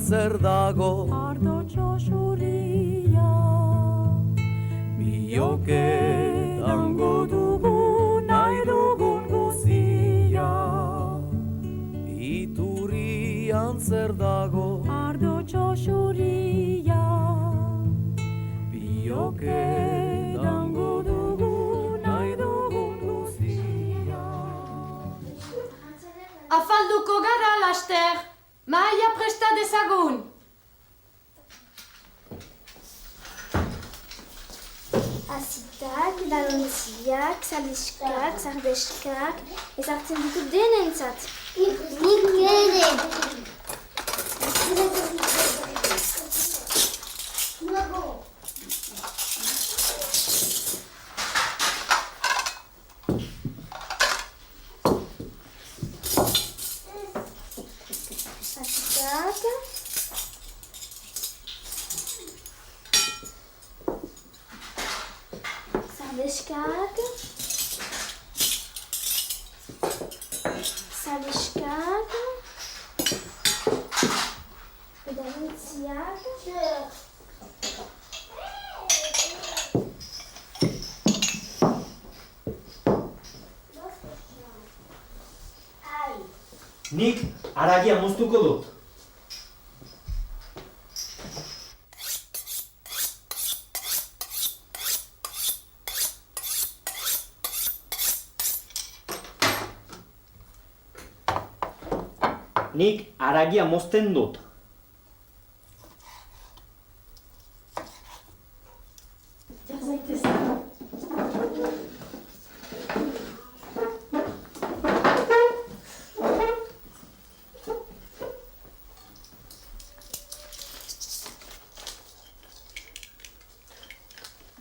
zer dago ardo txosuria. Bioke dango dugu nahi dugun guzia Iturrian zer dago Ardo txosuria. Bioke dango dugu nahi dugun guzia Afalduko gara laster, mahaia presta dezagun. Azitak, balontziak, saliskak, sardeskak, ezartzen ditut denentzat. Nik ere! Azitak, sardeskak, saliskak, balontziak, Nik haragia moztuko dut. Nik haragia mozten dut.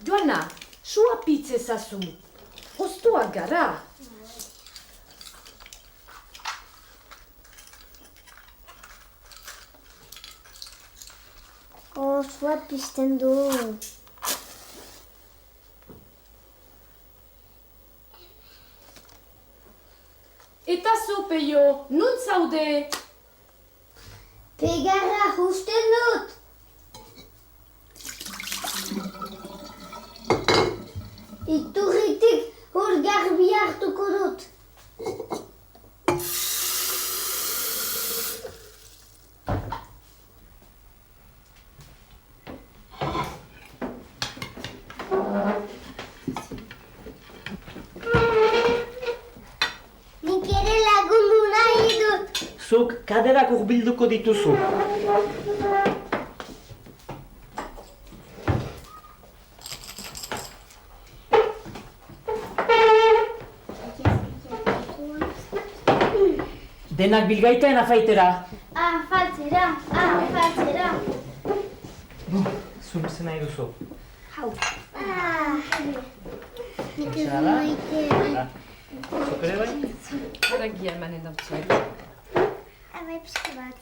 Joana, sua pitz ezazu. Hostoak gara. sua pizten du. Eta zu, Peio, nun zaude? Pegarra husten dut. Iturritik hor garbi hartuko dut. Nik ere lagundu nahi dut. Zuk kaderak hurbilduko dituzu. Denak bilgaitaen afaitera. Afaltzera. Zuk zen nahi duzu. Hau. Nik ez Zara? maite. Zuk ere bai? Haragia emanen dautzuet. Abai pixka bat.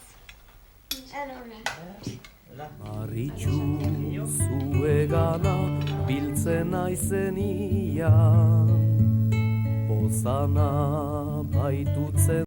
Maritxu zuegana biltzen aizenia Pozana baitutzen